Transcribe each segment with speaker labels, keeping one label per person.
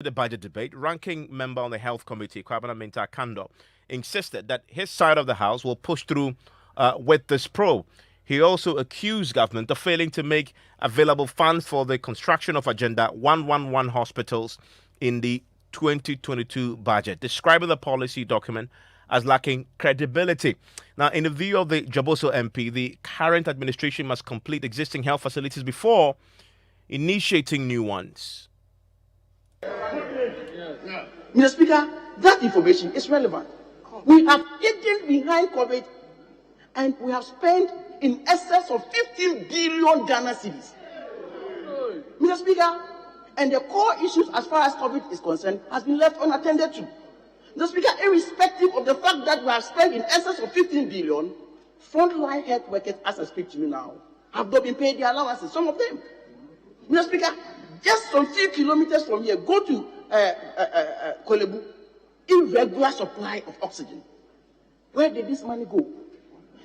Speaker 1: The budget debate, ranking member on the Health Committee, Kwabena Minta Kando, insisted that his side of the House will push through with this probe. He also accused government of failing to make available funds for the construction of Agenda 111 hospitals in the 2022 budget, describing the policy document as lacking credibility. Now, in the view of the Jaboso MP, the current administration must complete existing health facilities before initiating new ones.
Speaker 2: Mr. Speaker, that information is relevant. We have hidden behind COVID and we have spent in excess of 15 billion Ghana cedis. Mr. Speaker, and the core issues as far as COVID is concerned has been left unattended to. Mr. Speaker, irrespective of the fact that we have spent in excess of 15 billion, frontline health workers, as I speak to you now, have not been paid their allowances, some of them. Mr. Speaker, just some few kilometers from here, go to Kolebu, irregular supply of oxygen. Where did this money go?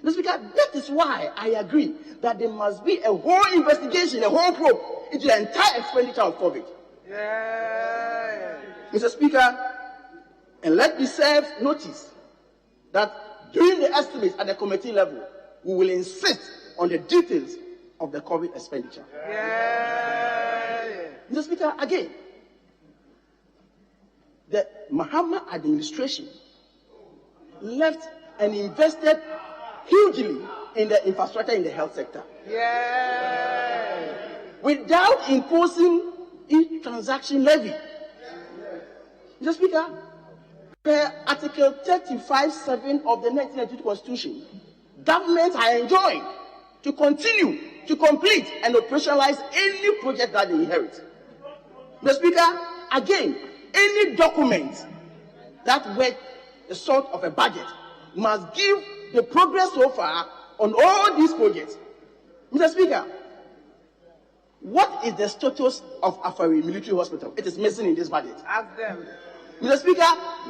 Speaker 2: Mr. Speaker, that is why I agree that there must be a whole investigation, a whole probe into the entire expenditure of COVID. Yeah. Mr. Speaker, and let me serve notice that during the estimates at the committee level, we will insist on the details of the COVID expenditure. Yeah. Mr. Speaker, again, the Mahama administration left and invested hugely in the infrastructure in the health sector. Yeah. Without imposing each transaction levy. Mr. Speaker, per Article 35(7) of the 1992 Constitution, governments are enjoined to continue to complete and operationalize any project that they inherit. Mr. Speaker, again, any document that worth the sort of a budget must give the progress so far on all these projects. Mr. Speaker, what is the status of Afari Military Hospital? It is missing in this budget.
Speaker 3: Ask them.
Speaker 2: Mr. Speaker,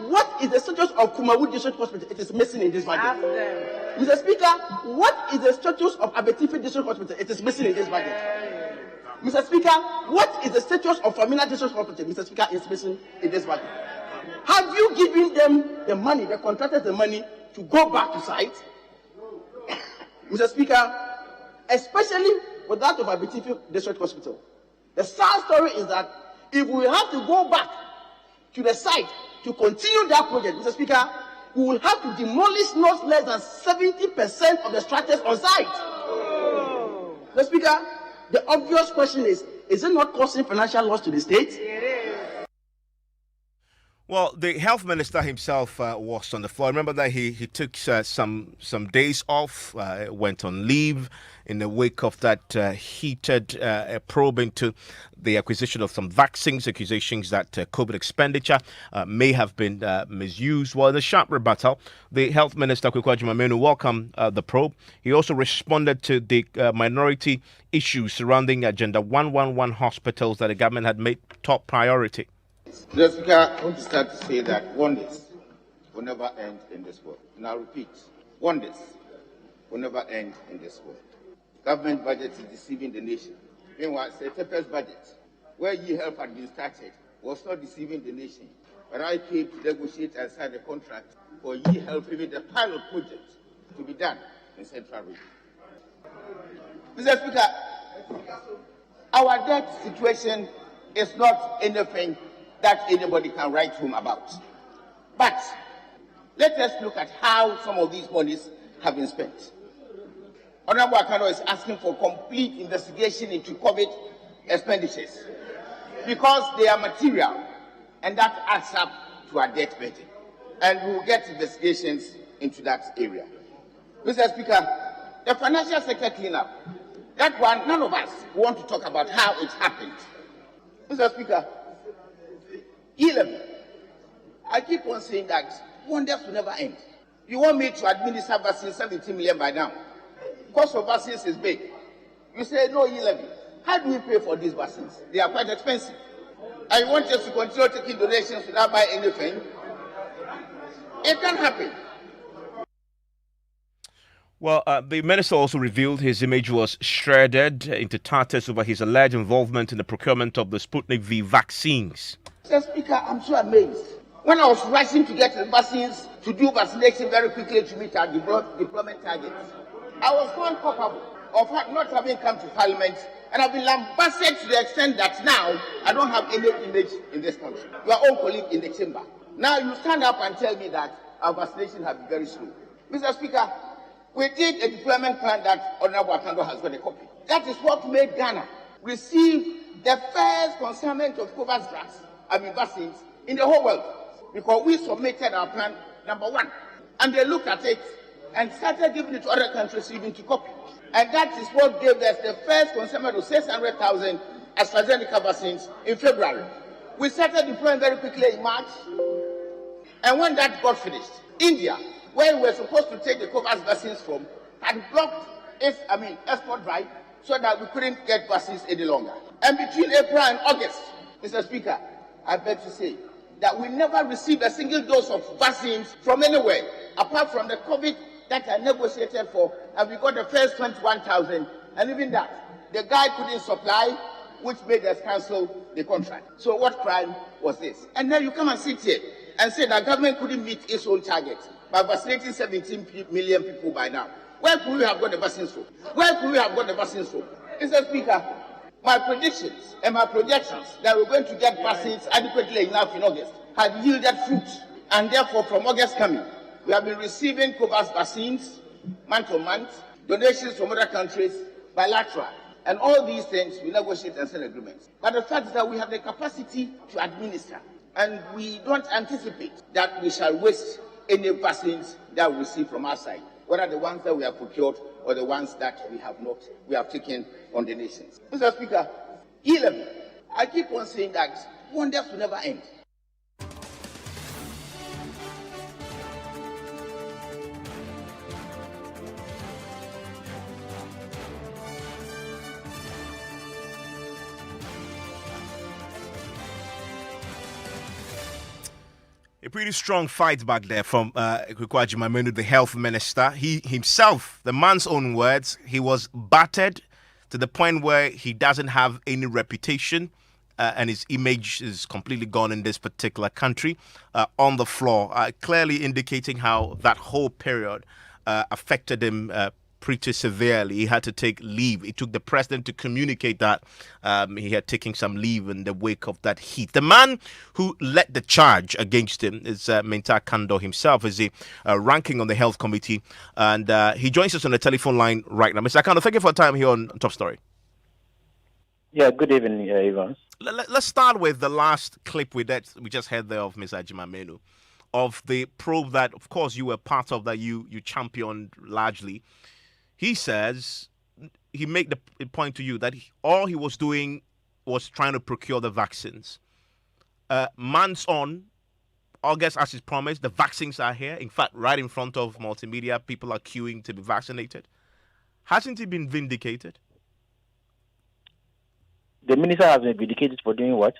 Speaker 2: what is the status of Kumawu District Hospital? It is missing in this budget.
Speaker 3: Ask them.
Speaker 2: Mr. Speaker, what is the status of Abetifi District Hospital? It is missing in this budget. Mr. Speaker, what is the status of Famina District Hospital? Mr. Speaker, is missing in this budget. Have you given them the money, the contractors the money to go back to site? Mr. Speaker, especially with that of Abetifi District Hospital, the sad story is that if we have to go back to the site to continue that project, Mr. Speaker, we will have to demolish not less than 70% of the structures on site. Mr. Speaker, the obvious question is it not causing financial loss to the state?
Speaker 3: It is.
Speaker 1: Well, the health minister himself was on the floor. Remember that he took some days off, went on leave in the wake of that heated probe into the acquisition of some vaccines, accusations that COVID expenditure may have been misused. Well, in a sharp rebuttal, the health minister, Kwaku Agyeman-Manu, welcomed the probe. He also responded to the minority issues surrounding Agenda 111 hospitals that the government had made top priority.
Speaker 4: Mr. Speaker, I want to start to say that wonders will never end in this world. And I'll repeat, wonders will never end in this world. Government budget is deceiving the nation. Meanwhile, September's budget, where e-health had been started, was not deceiving the nation. But I came to negotiate and sign a contract for e-health, even the pilot project, to be done in Central Region. Mr. Speaker, our debt situation is not anything that anybody can write home about. But let us look at how some of these monies have been spent. Honorable Akano is asking for complete investigation into COVID expenditures because they are material and that adds up to our debt burden. And we will get investigations into that area. Mr. Speaker, the financial sector cleanup, that one, none of us want to talk about how it happened. Mr. Speaker, 11. I keep on saying that wonders will never end. You want me to administer vaccines 17 million by now? Cost of vaccines is big. You say no 11. How do we pay for these vaccines? They are quite expensive. And you want us to continue taking donations without buying anything? It can happen.
Speaker 1: Well, the minister also revealed his image was shredded into tatters over his alleged involvement in the procurement of the Sputnik V vaccines.
Speaker 4: Mr. Speaker, I'm so amazed. When I was rushing to get the vaccines to do vaccination very quickly to meet our deployment targets, I was found culpable of not having come to Parliament, and I've been lambasted to the extent that now I don't have any image in this country. Your own colleague in the chamber. Now you stand up and tell me that our vaccination has been very slow. Mr. Speaker, we did a deployment plan that Honorable Akando has got a copy. That is what made Ghana receive the first consignment of COVAX drugs, vaccines, in the whole world. Because we submitted our plan, number one, and they looked at it and started giving it to other countries even to copy. And that is what gave us the first consignment of 600,000 AstraZeneca vaccines in February. We started deploying very quickly in March, and when that got finished, India, where we were supposed to take the COVAX vaccines from, had blocked its export drive so that we couldn't get vaccines any longer. And between April and August, Mr. Speaker, I beg to say that we never received a single dose of vaccines from anywhere, apart from the COVID that I negotiated for, and we got the first 21,000, and even that, the guy couldn't supply, which made us cancel the contract. So what crime was this? And then you come and sit here and say that government couldn't meet its own target by vaccinating 17 million people by now. Where could we have got the vaccines from? Where could we have got the vaccines from? Mr. Speaker, my predictions and my projections that we're going to get vaccines adequately enough in August had yielded fruit. And therefore, from August coming, we have been receiving COVAX vaccines month to month, donations from other countries, bilateral. And all these things, we negotiate and sign agreements. But the fact is that we have the capacity to administer, and we don't anticipate that we shall waste any vaccines that we receive from our side, whether the ones that we have procured or the ones that we have taken on the nations. Mr. Speaker, 11, I keep on saying that wonders will never end.
Speaker 1: A pretty strong fight back there from Kwame Agyeman-Manu, the health minister. He himself, the man's own words, he was battered to the point where he doesn't have any reputation and his image is completely gone in this particular country, on the floor, clearly indicating how that whole period affected him pretty severely. He had to take leave. It took the president to communicate that he had taken some leave in the wake of that heat. The man who led the charge against him is Mensah Kandor himself, is a ranking on the health committee, and he joins us on the telephone line right now. Mr. Kandor, thank you for your time here on Top Story.
Speaker 3: Yeah, good evening, Evans.
Speaker 1: Let's start with the last clip we just heard there of Mr. Agyeman-Manu, of the probe that, of course, you were part of, that you championed largely. He says, he made the point to you that all he was doing was trying to procure the vaccines. Months on, August, as is promised, the vaccines are here. In fact, right in front of multimedia, people are queuing to be vaccinated. Hasn't he been vindicated?
Speaker 3: The minister has been vindicated for doing what?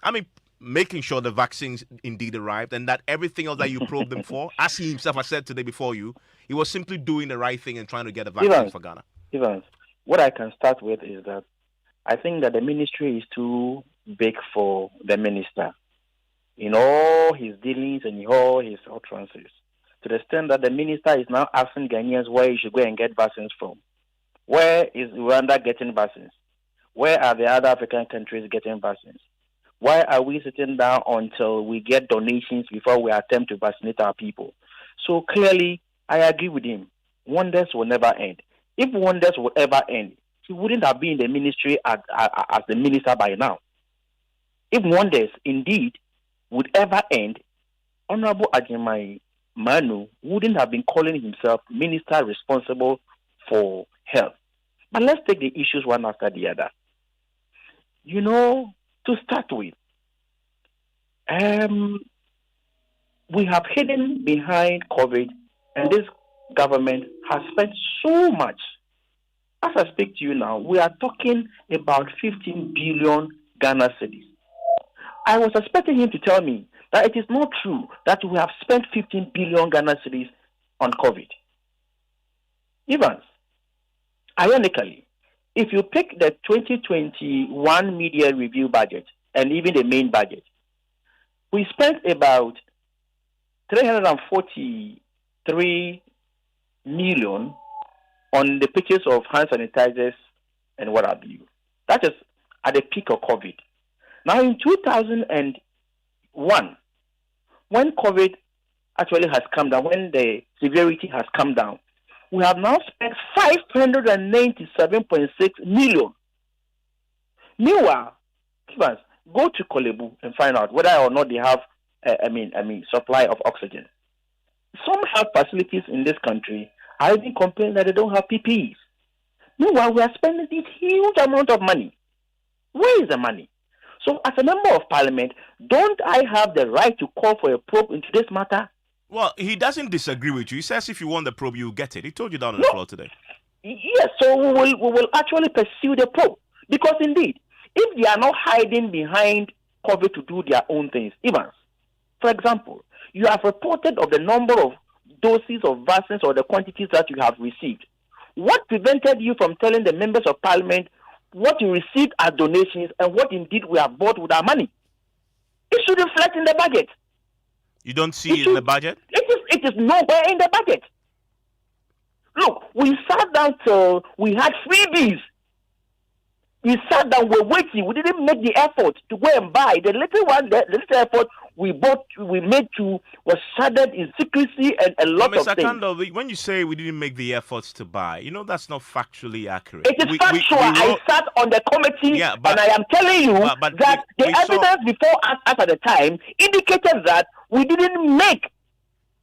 Speaker 1: I mean, making sure the vaccines indeed arrived, and that everything else that you probed him for, as he himself has said today before you, he was simply doing the right thing and trying to get the vaccines for Ghana.
Speaker 3: Evans, what I can start with is that I think that the ministry is too big for the minister in all his dealings and in all his utterances, to the extent that the minister is now asking Ghanaians where he should go and get vaccines from. Where is Rwanda getting vaccines? Where are the other African countries getting vaccines? Why are we sitting down until we get donations before we attempt to vaccinate our people? So clearly, I agree with him. Wonders will never end. If wonders would ever end, he wouldn't have been in the ministry as the minister by now. If wonders indeed would ever end, Honorable Agyeman-Manu wouldn't have been calling himself minister responsible for health. But let's take the issues one after the other. You know, to start with, we have hidden behind COVID, and this government has spent so much. As I speak to you now, we are talking about 15 billion Ghana cedis. I was expecting him to tell me that it is not true that we have spent 15 billion Ghana cedis on COVID. Evans, ironically, if you pick the 2021 media review budget and even the main budget, we spent about 343 million on the purchase of hand sanitizers and what have you. That is at the peak of COVID. Now in 2001, when COVID actually has come down, when the severity has come down, we have now spent 597.6 million. Meanwhile, Kivans, go to Kolebu and find out whether or not they have, supply of oxygen. Some health facilities in this country are even complaining that they don't have PPEs. Meanwhile, we are spending this huge amount of money. Where is the money? So, as a member of parliament, don't I have the right to call for a probe into this matter?
Speaker 1: Well, he doesn't disagree with you. He says if you want the probe, you'll get it. He told you that on the floor today.
Speaker 3: Yes, so we will actually pursue the probe. Because indeed, if they are not hiding behind COVID to do their own things, Evans, for example, you have reported of the number of doses of vaccines or the quantities that you have received. What prevented you from telling the members of parliament what you received as donations and what indeed we have bought with our money? It should reflect in the budget.
Speaker 1: You don't see it in the budget?
Speaker 3: It is nowhere in the budget. Look, we sat down till we had freebies. We sat down, we're waiting. We didn't make the effort to go and buy. The little effort we made was shadowed in secrecy and a lot of things.
Speaker 1: Mr. Kando, when you say we didn't make the efforts to buy, that's not factually accurate.
Speaker 3: It is factual. I sat on the committee and I am telling you that the evidence before us at the time indicated that we didn't make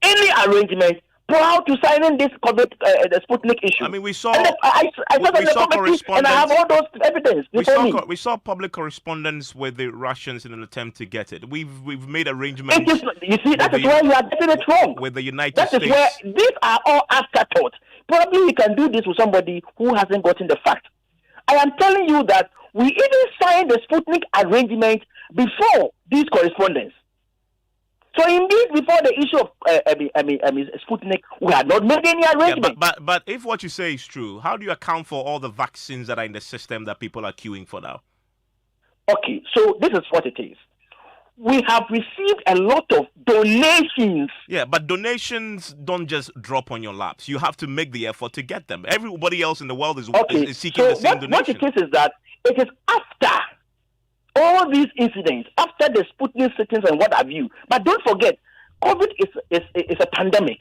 Speaker 3: any arrangements prior to signing this COVID, the Sputnik issue.
Speaker 1: We saw.
Speaker 3: And I sat on the committee and I have all those evidence before me.
Speaker 1: We saw public correspondence with the Russians in an attempt to get it. We've made arrangements.
Speaker 3: You see, that is where you are getting it wrong.
Speaker 1: With the United States.
Speaker 3: That is where these are all afterthoughts. Probably you can do this with somebody who hasn't gotten the fact. I am telling you that we even signed the Sputnik arrangement before these correspondence. So indeed, before the issue of Sputnik, we had not made any arrangement.
Speaker 1: But if what you say is true, how do you account for all the vaccines that are in the system that people are queuing for now?
Speaker 3: Okay, so this is what it is. We have received a lot of donations.
Speaker 1: Yeah, but donations don't just drop on your laps. You have to make the effort to get them. Everybody else in the world is seeking the same donation.
Speaker 3: What it is that it is after all these incidents, after the Sputnik sittings and what have you. But don't forget, COVID is a pandemic.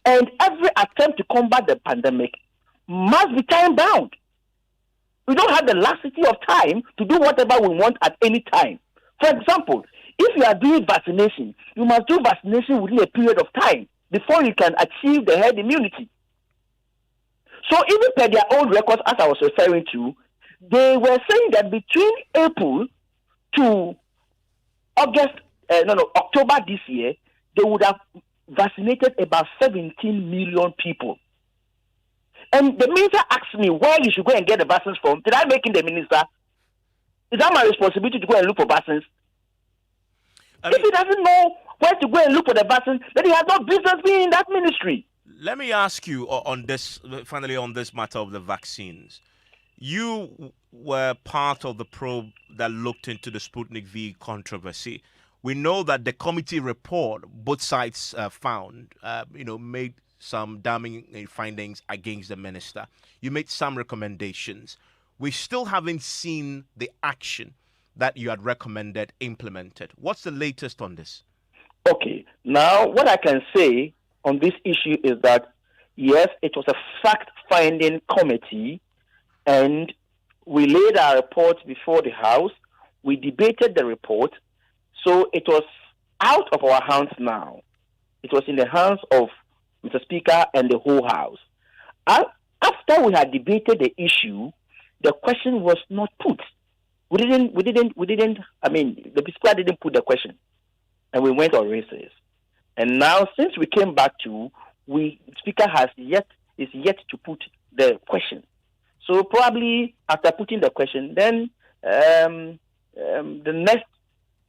Speaker 3: And every attempt to combat the pandemic must be time-bound. We don't have the laxity of time to do whatever we want at any time. For example, if you are doing vaccination, you must do vaccination within a period of time before you can achieve the herd immunity. So even per their own records, as I was referring to, they were saying that between April to October this year, they would have vaccinated about 17 million people. And the minister asked me where you should go and get the vaccines from. Did I make him the minister? Is that my responsibility to go and look for vaccines? If he doesn't know where to go and look for the vaccines, then he has no business being in that ministry.
Speaker 1: Let me ask you on this matter of the vaccines. You were part of the probe that looked into the Sputnik V controversy. We know that the committee report, both sides found, made some damning findings against the minister. You made some recommendations. We still haven't seen the action that you had recommended implemented. What's the latest on this?
Speaker 3: Okay. Now, what I can say on this issue is that, yes, it was a fact-finding committee, and we laid our report before the House. We debated the report, so it was out of our hands now. It was in the hands of Mr. Speaker and the whole House. After we had debated the issue, the question was not put. The Speaker didn't put the question, and we went on recess. And now, since we came back Speaker is yet to put the question. So probably after putting the question, then the next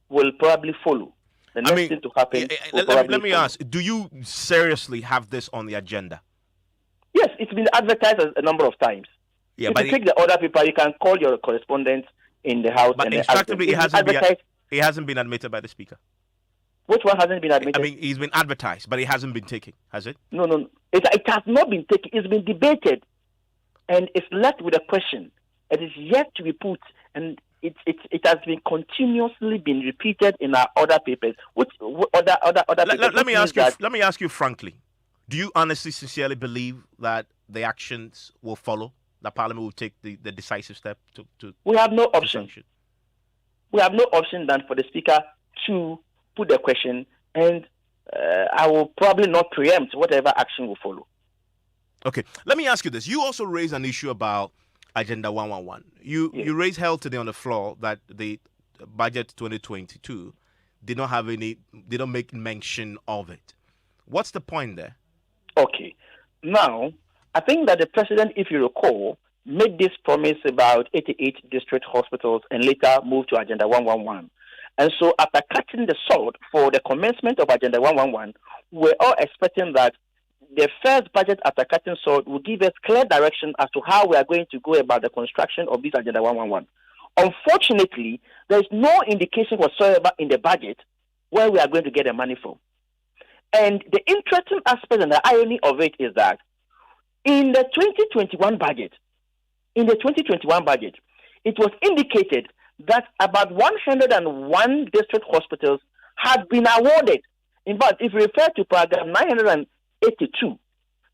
Speaker 3: will probably follow. The next thing to happen.
Speaker 1: Let me ask: do you seriously have this on the agenda?
Speaker 3: Yes, it's been advertised a number of times. Yeah, if you take the other paper, you can call your correspondent in the House.
Speaker 1: But instructively, it hasn't been admitted by the Speaker.
Speaker 3: Which one hasn't been admitted?
Speaker 1: I mean, he's been advertised, but it hasn't been taken, has it?
Speaker 3: No. It has not been taken. It's been debated, and it's left with a question. It is yet to be put, and it has been continuously been repeated in our other papers. Which other papers?
Speaker 1: Let me ask you frankly. Do you honestly, sincerely believe that the actions will follow? That Parliament will take the decisive step to
Speaker 3: We have no option.
Speaker 1: sanction?
Speaker 3: We have no option than for the Speaker to put the question, and I will probably not preempt whatever action will follow.
Speaker 1: Okay, let me ask you this. You also raised an issue about Agenda 111. You raised hell today on the floor that the budget 2022 did not make mention of it. What's the point there?
Speaker 3: Okay. Now, I think that the president, if you recall, made this promise about 88 district hospitals and later moved to Agenda 111. And so after cutting the salt for the commencement of Agenda 111, we're all expecting that the first budget after cutting salt will give us clear direction as to how we are going to go about the construction of this Agenda 111. Unfortunately, there is no indication whatsoever in the budget where we are going to get the money from. And the interesting aspect and the irony of it is that in the 2021 budget, it was indicated that about 101 district hospitals had been awarded. In fact, if you refer to paragraph 982,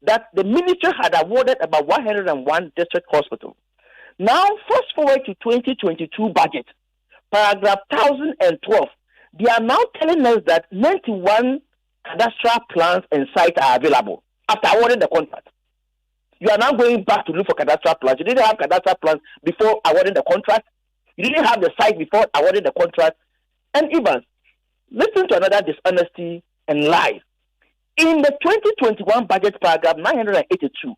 Speaker 3: that the ministry had awarded about 101 district hospitals. Now, fast forward to 2022 budget, paragraph 1012, they are now telling us that 91 cadastral plans and sites are available after awarding the contract. You are now going back to look for cadastral plans. You didn't have cadastral plans before awarding the contract. You didn't have the site before awarding the contract. And even, listen to another dishonesty and lie. In the 2021 budget paragraph 982,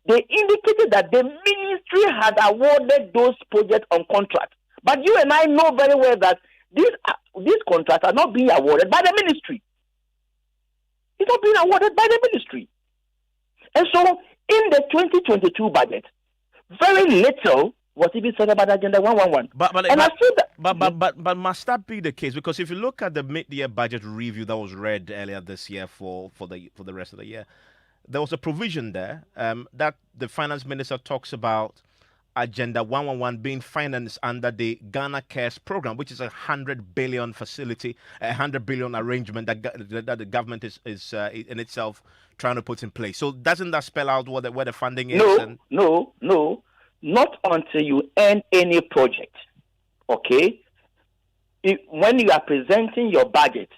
Speaker 3: they indicated that the ministry had awarded those projects on contract. But you and I know very well that these contracts are not being awarded by the ministry. It's not being awarded by the ministry. And so, in the 2022 budget, very little was even said about Agenda 111.
Speaker 1: But must that be the case? Because if you look at the mid-year budget review that was read earlier this year for the rest of the year, there was a provision there that the finance minister talks about Agenda 111 being financed under the Ghana Cares program, which is 100 billion facility, 100 billion arrangement that the government is in itself trying to put in place. So doesn't that spell out where the funding is?
Speaker 3: No. Not until you end any project. Okay? When you are presenting your budget,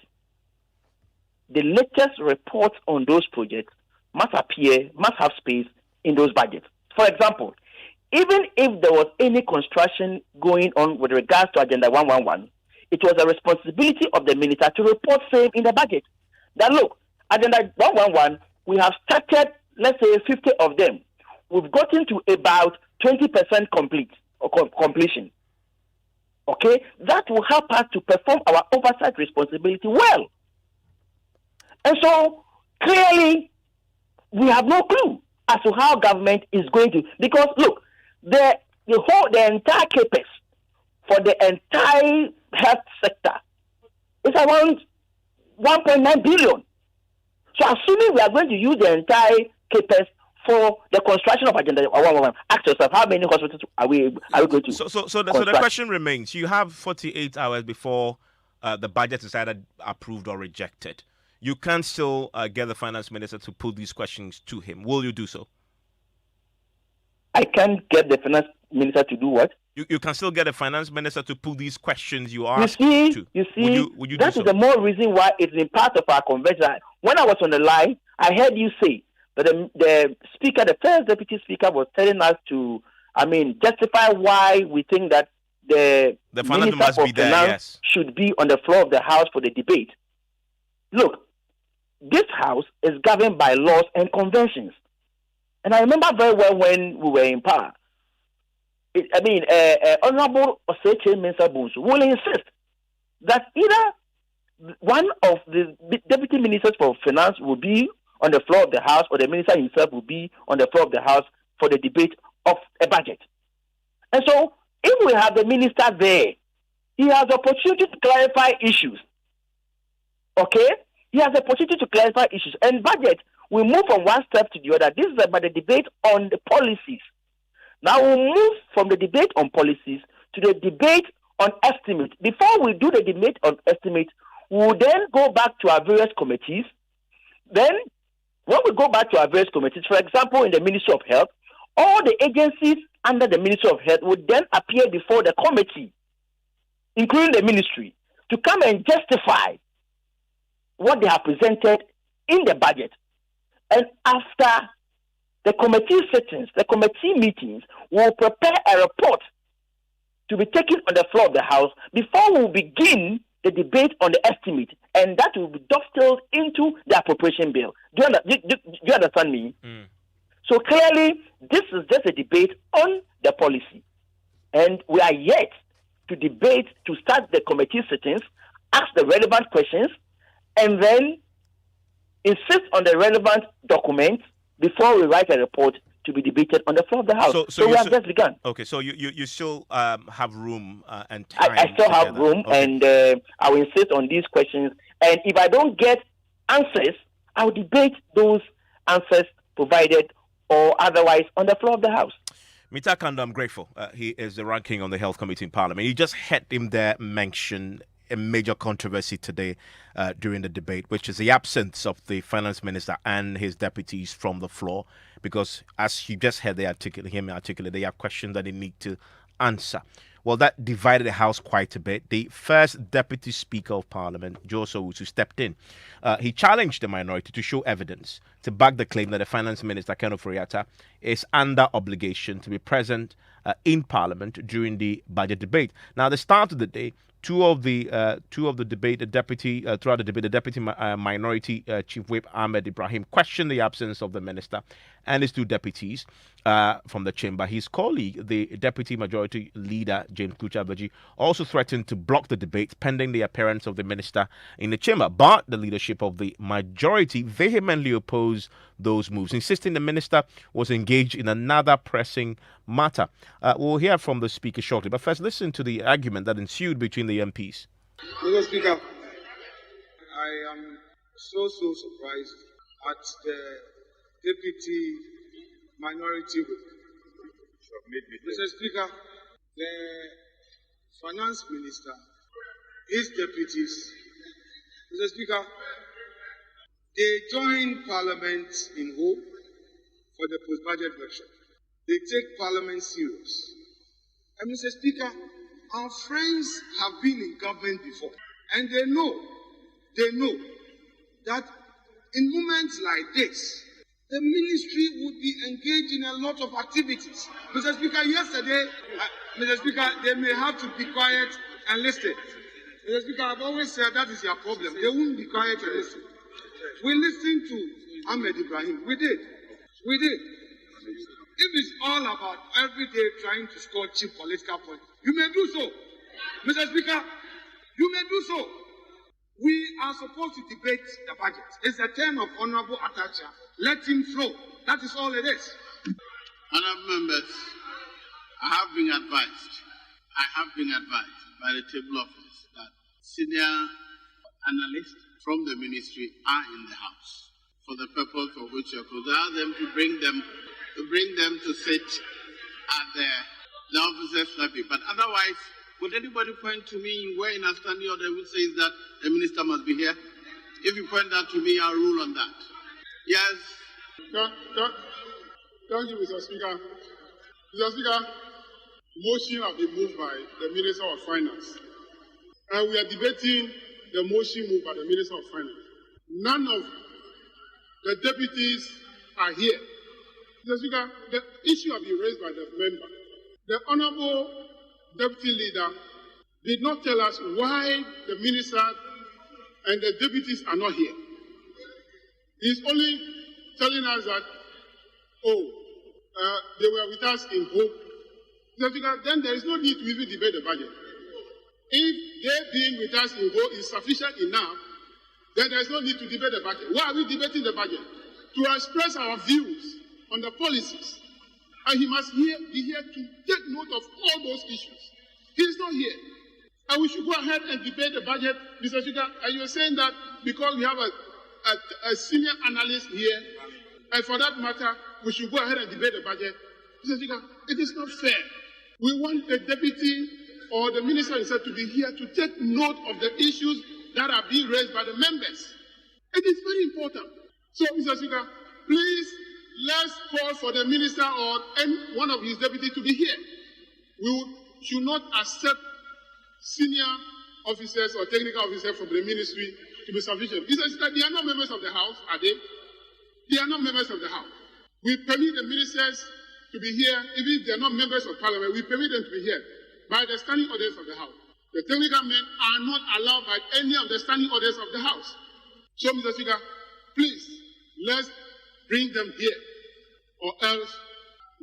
Speaker 3: the latest reports on those projects must have space in those budgets. For example, even if there was any construction going on with regards to Agenda 111, it was a responsibility of the minister to report same in the budget. That look, Agenda 111, we have started, let's say, 50 of them. We've gotten to about 20% completion. Okay? That will help us to perform our oversight responsibility well. And so, clearly, we have no clue as to how government is going to, because look, the entire CAPEX for the entire health sector is around 1.9 billion. So assuming we are going to use the entire CAPEX for the construction of Agenda 111, ask yourself, how many hospitals are we going to
Speaker 1: So the question remains, you have 48 hours before the budget is either approved or rejected. You can still get the finance minister to put these questions to him. Will you do so?
Speaker 3: I can't get the finance minister to do what?
Speaker 1: You can still get the finance minister to put these questions you asked
Speaker 3: to. You see,
Speaker 1: would you
Speaker 3: that
Speaker 1: do
Speaker 3: is
Speaker 1: so?
Speaker 3: the more reason why it's in part of our convention. When I was on the line, I heard you say that the speaker, the first deputy speaker, was telling us to, justify why we think that the
Speaker 1: finance must be there, yes,
Speaker 3: should be on the floor of the House for the debate. Look, this House is governed by laws and conventions. And I remember very well when we were in power. Honorable Oseche Mensah Bonsu will insist that either one of the deputy ministers for finance will be on the floor of the House, or the minister himself will be on the floor of the House for the debate of a budget. And so, if we have the minister there, he has the opportunity to clarify issues. Okay? He has the opportunity to clarify issues. And budget, we move from one step to the other. This is about the debate on the policies. Now we'll move from the debate on policies to the debate on estimate. Before we do the debate on estimate, we'll then go back to our various committees. Then, when we go back to our various committees, for example, in the Ministry of Health, all the agencies under the Ministry of Health would then appear before the committee, including the ministry, to come and justify what they have presented in the budget. And after the committee sittings, the committee meetings, will prepare a report to be taken on the floor of the House before we begin the debate on the estimate, and that will be dovetailed into the appropriation bill. Do you understand me? Mm. So clearly, this is just a debate on the policy, and we are yet to debate, to start the committee sittings, ask the relevant questions, and then insist on the relevant documents before we write a report to be debated on the floor of the House. So we have just begun.
Speaker 1: Okay, so you still have room and time.
Speaker 3: I still have room, okay. And I will insist on these questions. And if I don't get answers, I will debate those answers provided or otherwise on the floor of the House.
Speaker 1: Mr. Kando, I'm grateful. He is the ranking on the Health Committee in Parliament. You just heard him there mention a major controversy today during the debate, which is the absence of the finance minister and his deputies from the floor, because as you just heard they articulate, they have questions that they need to answer. Well, that divided the House quite a bit. The first Deputy Speaker of Parliament, Joe Owusu, stepped in. He challenged the minority to show evidence to back the claim that the Finance Minister, Ken Ofori-Atta, is under obligation to be present in Parliament during the budget debate. Now, at the start of the day, throughout the debate, the deputy minority chief whip Ahmed Ibrahim questioned the absence of the minister and his two deputies from the chamber. His colleague, the deputy majority leader James Kuchabaji, also threatened to block the debate pending the appearance of the minister in the chamber. But the leadership of the majority vehemently opposed those moves, insisting the minister was engaged in another pressing matter. We'll hear from the speaker shortly, but first listen to the argument that ensued between the MPs.
Speaker 5: Mr. Speaker, I am so surprised at the deputy minority whip. Mr. Speaker, the finance minister, his deputies, Mr. Speaker, they join Parliament in hope for the post-budget workshop. They take Parliament serious. And Mr. Speaker, our friends have been in government before, and they know that in moments like this, the ministry would be engaged in a lot of activities. Mr. Speaker, yesterday, Mr. Speaker, they may have to be quiet and listen. Mr. Speaker, I've always said that is your problem. They won't be quiet and listen. We listened to Ahmed Ibrahim. We did. If it's all about every day trying to score cheap political points, you may do so. Mr. Speaker, you may do so. We are supposed to debate the budget. It's a turn of Honorable Atacha. Let him flow. That is all it is.
Speaker 6: Honorable members, I have been advised by the table office that senior analysts from the ministry are in the House for the purpose for which you could allow them to bring them to sit at the officers' lobby. But otherwise, would anybody point to me where in a standing order which says that the minister must be here? If you point that to me, I'll rule on that. Yes.
Speaker 5: Thank you, Mr. Speaker. Mr. Speaker, motion has been moved by the Minister of Finance. And we are debating the motion moved by the Minister of Finance. None of the deputies are here. Mr. Speaker, the issue has been raised by the member. The Honorable Deputy Leader did not tell us why the Minister and the deputies are not here. He's only telling us that, they were with us in hope. Mr. Speaker, then there is no need to even debate the budget. If they being with us in hope is sufficient enough, then there is no need to debate the budget. Why are we debating the budget? To express our views on the policies. And he must be here to take note of all those issues. He is not here. And we should go ahead and debate the budget, Mr. Speaker. And you're saying that because we have a senior analyst here, and for that matter, we should go ahead and debate the budget. Mr. Speaker, it is not fair. We want the deputy or the minister himself to be here to take note of the issues that are being raised by the members. It is very important. So, Mr. Speaker, please, let's call for the minister or any one of his deputies to be here. We should not accept senior officers or technical officers from the ministry to be sufficient. Mr. Speaker, they are not members of the House, are they? They are not members of the House. We permit the ministers to be here, even if they are not members of Parliament, we permit them to be here by the standing orders of the House. The technical men are not allowed by any of the standing orders of the House. So, Mr. Speaker, please, let's bring them here, or else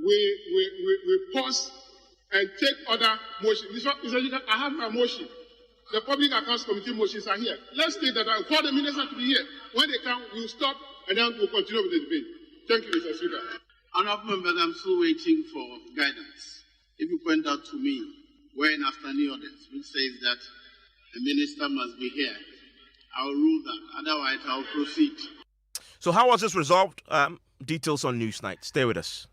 Speaker 5: we pause and take other motions. Mr. Speaker, I have my motion. The Public Accounts Committee motions are here. Let's take that and call the minister to be here. When they come, we'll stop and then we'll continue with the debate. Thank you, Mr. Speaker.
Speaker 6: Honourable members, I'm still waiting for guidance. If you point out to me where in standing orders which says that the minister must be here, I'll rule that. Otherwise, I'll proceed.
Speaker 1: So how was this resolved? Details on Newsnight. Stay with us.